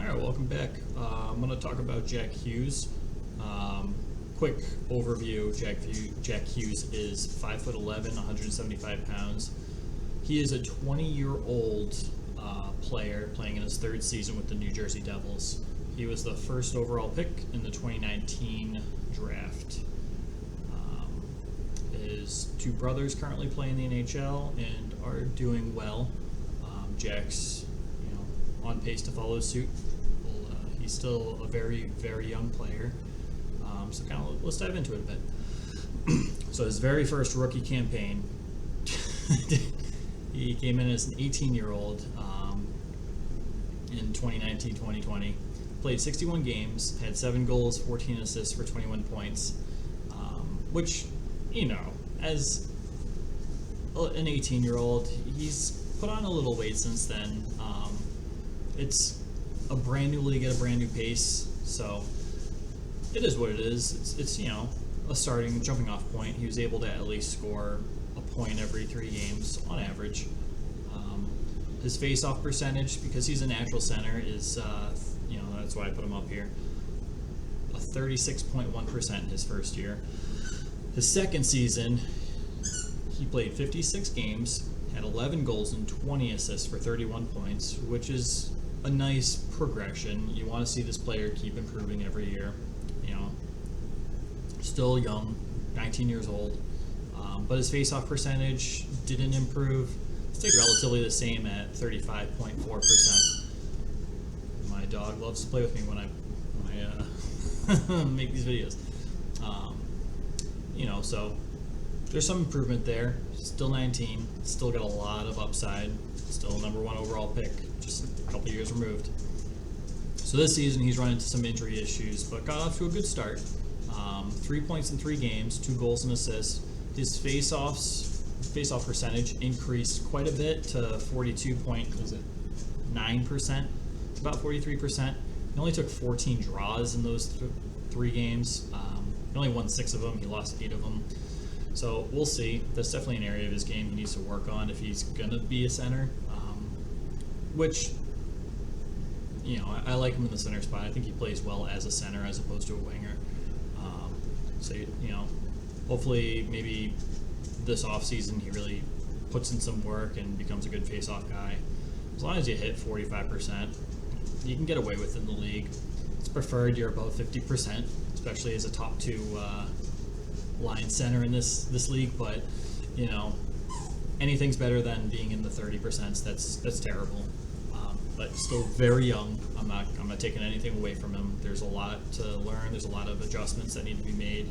Alright, welcome back. I'm going to talk about Jack Hughes. Quick overview, Jack Hughes is 5'11", 175 pounds. He is a 20-year-old player playing in his third season with the New Jersey Devils. He was the first overall pick in the 2019 draft. His two brothers currently play in the NHL and are doing well. Jack's on pace to follow suit. He's still a very, very young player. So let's dive into it a bit. So his very first rookie campaign, he came in as an 18-year-old in 2019-2020. Played 61 games, had 7 goals, 14 assists for 21 points, which, as an 18-year-old, he's put on a little weight since then. It's a brand new league at a brand new pace, so it is what it is. It's a starting jumping off point. He was able to at least score a point every 3 games on average. His face-off percentage, because he's a natural center, is that's why I put him up here. A 36.1% in his first year. His second season, he played 56 games, had 11 goals and 20 assists for 31 points, which is a nice progression. You want to see this player keep improving every year. Still young, 19 years old, but his face-off percentage didn't improve. Stayed relatively the same at 35.4%. My dog loves to play with me when I make these videos. So there's some improvement there. Still 19, still got a lot of upside. Still number 1 overall pick, just a couple years removed. So this season he's run into some injury issues, but got off to a good start. 3 points in 3 games, 2 goals and assists. His face-off percentage increased quite a bit to 42.9%, about 43%. He only took 14 draws in those 3 games. He only won 6 of them. He lost 8 of them. So we'll see. That's definitely an area of his game he needs to work on if he's going to be a center. Which, I like him in the center spot. I think he plays well as a center as opposed to a winger. So, hopefully maybe this offseason he really puts in some work and becomes a good face-off guy. As long as you hit 45%, you can get away with it in the league. It's preferred you're above 50%, especially as a top 2 line center in this league, but anything's better than being in the 30%. That's terrible. But still very young. I'm not taking anything away from him. There's a lot to learn. There's a lot of adjustments that need to be made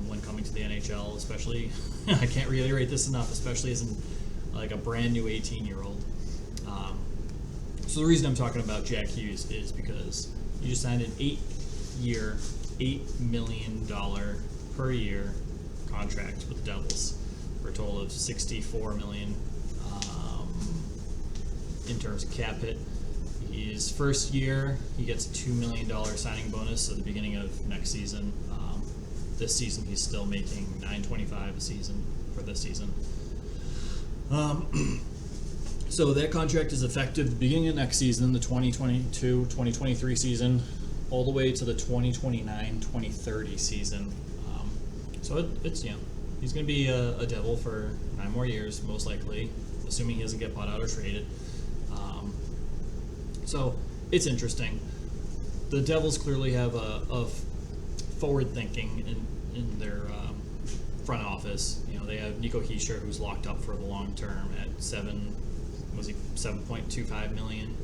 when coming to the NHL, especially I can't reiterate this enough, especially as a brand new 18-year-old. So the reason I'm talking about Jack Hughes is because he just signed an 8-year, $8 million per year contract with the Devils for a total of $64 million in terms of cap hit. His first year, he gets a $2 million signing bonus at the beginning of next season. This season, he's still making $925 a season for this season. So that contract is effective the beginning of next season, the 2022-2023 season, all the way to the 2029-2030 season. So it's he's going to be a Devil for 9 more years, most likely, assuming he doesn't get bought out or traded. So it's interesting. The Devils clearly have a forward thinking in their front office. They have Nico Hischier, who's locked up for the long term at $7.25 million.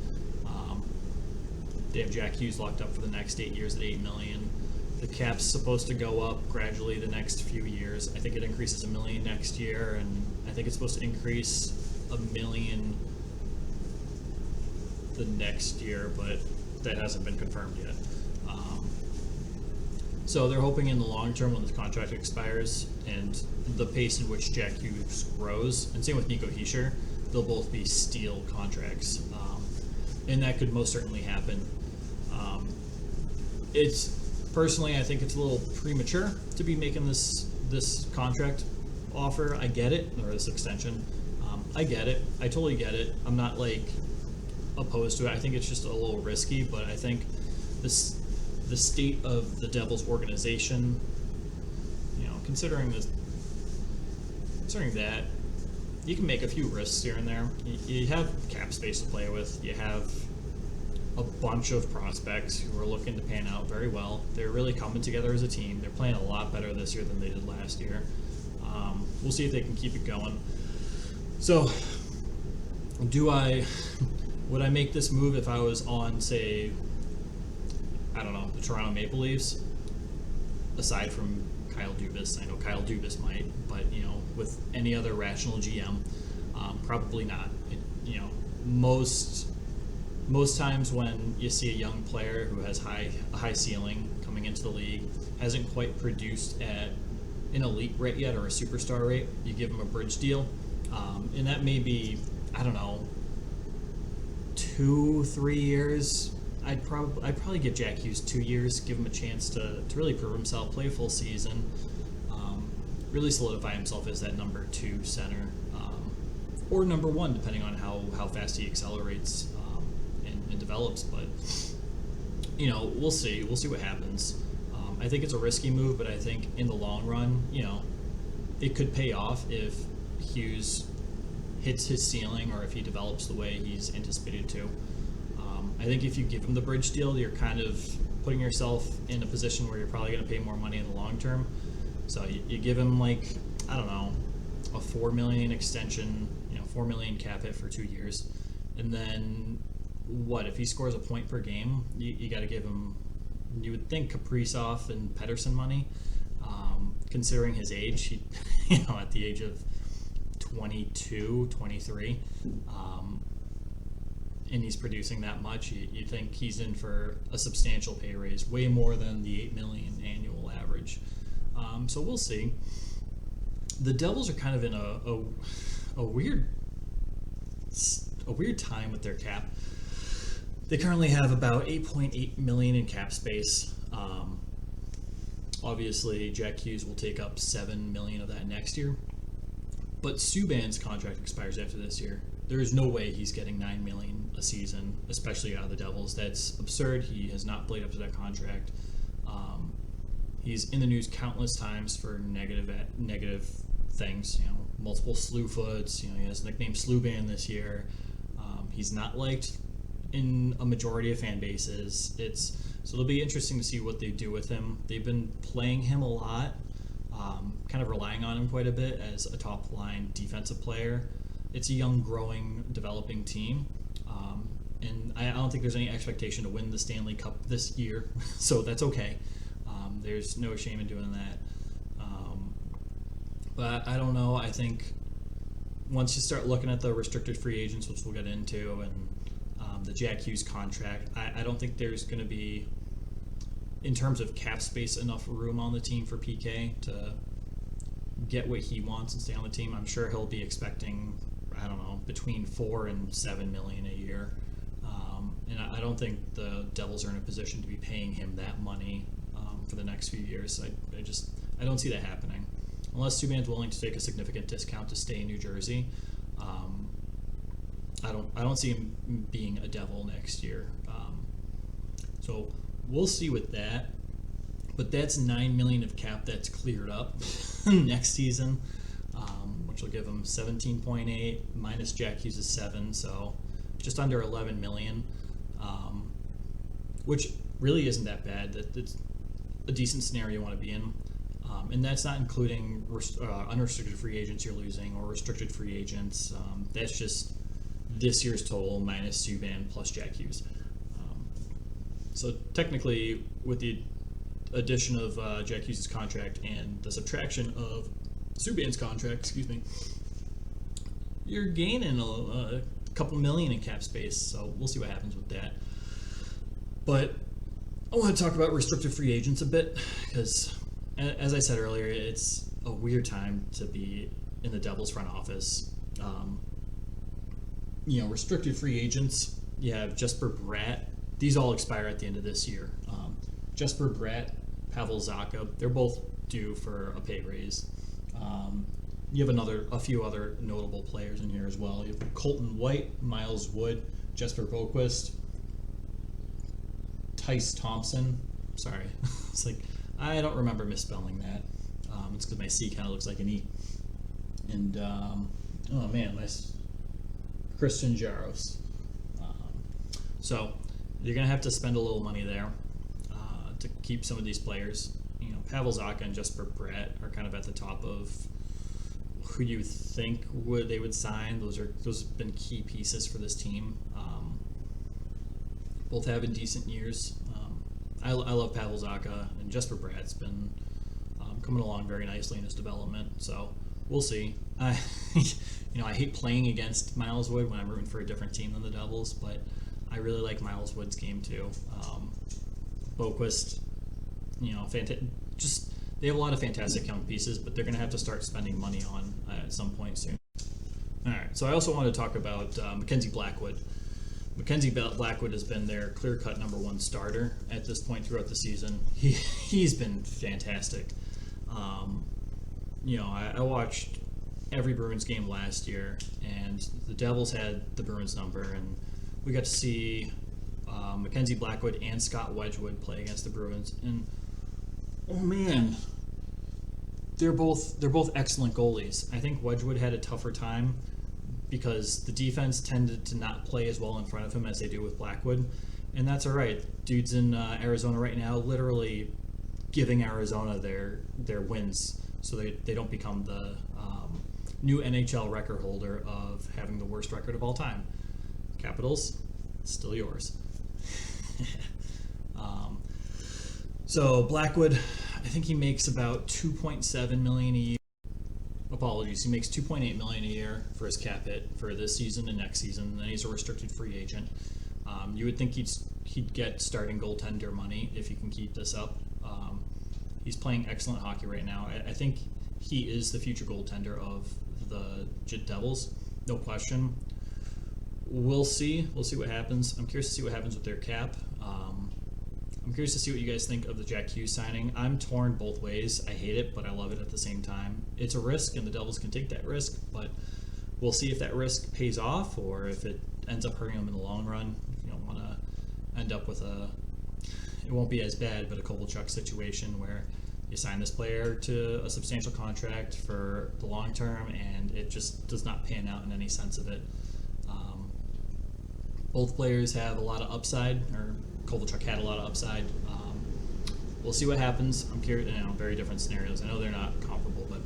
They have Jack Hughes locked up for the next 8 years at $8 million. The cap's supposed to go up gradually the next few years. I think it increases $1 million next year, and I think it's supposed to increase $1 million the next year, but that hasn't been confirmed yet. So they're hoping in the long term, when the contract expires and the pace in which Jack Hughes grows, and same with Nico Hischier, they'll both be steal contracts, and that could most certainly happen. Personally, I think it's a little premature to be making this contract offer. I get it, or this extension. I get it. I totally get it. I'm not opposed to it. I think it's just a little risky, but I think this the state of the Devils organization, considering that, you can make a few risks here and there. You have cap space to play with. You have a bunch of prospects who are looking to pan out very well. They're really coming together as a team. They're playing a lot better this year than they did last year. We'll see if they can keep it going. So, would I make this move if I was on, say, I don't know, the Toronto Maple Leafs? Aside from Kyle Dubas, I know Kyle Dubas might, but with any other rational GM, probably not. Most times when you see a young player who has a high ceiling coming into the league, hasn't quite produced at an elite rate yet or a superstar rate, you give him a bridge deal, and that may be, I don't know, 2-3 years. I'd probably give Jack Hughes 2 years, give him a chance to really prove himself, play a full season, really solidify himself as that number 2 center, or number 1, depending on how fast he accelerates and develops. But we'll see what happens. I think it's a risky move, but I think in the long run, it could pay off if Hughes hits his ceiling or if he develops the way he's anticipated to. I think if you give him the bridge deal, you're kind of putting yourself in a position where you're probably going to pay more money in the long term. So you give him, like, I don't know, a $4 million extension, $4 million cap hit for 2 years, and then what if he scores a point per game? You got to give him, you would think, Kaprizov and Pettersson money, considering his age. He, at the age of 22, 23. And he's producing that much, you think he's in for a substantial pay raise, way more than the $8 million annual average. So we'll see. The Devils are kind of in a weird time with their cap. They currently have about $8.8 million in cap space. Obviously, Jack Hughes will take up $7 million of that next year, but Subban's contract expires after this year. There is no way he's getting $9 million a season, especially out of the Devils. That's absurd. He has not played up to that contract. He's in the news countless times for negative things. Multiple slew foots. He has the nickname Sluban this year. He's not liked in a majority of fan bases. So it'll be interesting to see what they do with him. They've been playing him a lot, kind of relying on him quite a bit as a top line defensive player. It's a young, growing, developing team, and I don't think there's any expectation to win the Stanley Cup this year, so that's okay. There's no shame in doing that. But I don't know. I think once you start looking at the restricted free agents, which we'll get into, and the Jack Hughes contract, I don't think there's going to be, in terms of cap space, enough room on the team for PK to get what he wants and stay on the team. I'm sure he'll be expecting, I don't know, between $4 and $7 million a year, and I don't think the Devils are in a position to be paying him that money for the next few years. I don't see that happening unless Subban's willing to take a significant discount to stay in New Jersey. I don't see him being a Devil next year. So we'll see with that. But that's $9 million of cap that's cleared up next season, which will give him 17.8 minus Jack Hughes is 7, so just under 11 million, which really isn't that bad. That's a decent scenario you want to be in, and that's not including unrestricted free agents you're losing or restricted free agents. That's just this year's total minus Subban plus Jack Hughes. So technically, with the addition of Jack Hughes' contract and the subtraction of Subban's contract, you're gaining a couple million in cap space, so we'll see what happens with that. But I want to talk about restricted free agents a bit, because as I said earlier, it's a weird time to be in the Devils front office. Restricted free agents, you have Jesper Bratt. These all expire at the end of this year. Jesper Bratt, Pavel Zacha, they're both due for a pay raise. You have a few other notable players in here as well. You have Colton White, Miles Wood, Jesper Boquist, Tice Thompson. Sorry, it's like I don't remember misspelling that. It's because my C kind of looks like an E. And oh man, Christian Jaros. So you're gonna have to spend a little money there to keep some of these players. You know, Pavel Zacha and Jesper Bratt are kind of at the top of who you think they would sign. Those have been key pieces for this team. Both having decent years. I love Pavel Zacha, and Jesper Bratt's been coming along very nicely in his development. So we'll see. I hate playing against Miles Wood when I'm rooting for a different team than the Devils, but I really like Miles Wood's game too. Boquist, they have a lot of fantastic young pieces, but they're going to have to start spending money on at some point soon. All right, so I also want to talk about Mackenzie Blackwood. Mackenzie Blackwood has been their clear-cut number one starter at this point throughout the season. He's been fantastic. I watched every Bruins game last year, and the Devils had the Bruins number, and we got to see Mackenzie Blackwood and Scott Wedgwood play against the Bruins, and oh man, they're both excellent goalies. I think Wedgwood had a tougher time because the defense tended to not play as well in front of him as they do with Blackwood, and that's all right. Dude's in Arizona right now, literally giving Arizona their wins, so they don't become the new NHL record holder of having the worst record of all time. Capitals, it's still yours. So Blackwood, I think he makes about $2.7 million a year. Apologies, he makes $2.8 million a year for his cap hit for this season and next season. And then he's a restricted free agent. You would think he'd get starting goaltender money if he can keep this up. He's playing excellent hockey right now. I think he is the future goaltender of the Devils, no question. We'll see. We'll see what happens. I'm curious to see what happens with their cap. I'm curious to see what you guys think of the Jack Hughes signing. I'm torn both ways. I hate it, but I love it at the same time. It's a risk, and the Devils can take that risk, but we'll see if that risk pays off or if it ends up hurting them in the long run. You don't want to end up with it won't be as bad, but a Kovalchuk situation where you sign this player to a substantial contract for the long term, and it just does not pan out in any sense of it. Both players have a lot of upside, or Kovalchuk had a lot of upside. We'll see what happens. I'm curious, very different scenarios. I know they're not comparable, but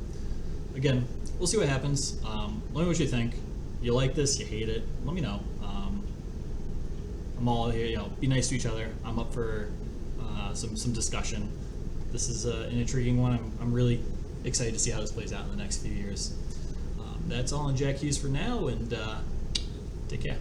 again, we'll see what happens. Let me know what you think. You like this? You hate it? Let me know. I'm all here. Be nice to each other. I'm up for some discussion. This is an intriguing one. I'm really excited to see how this plays out in the next few years. That's all on Jack Hughes for now, and take care.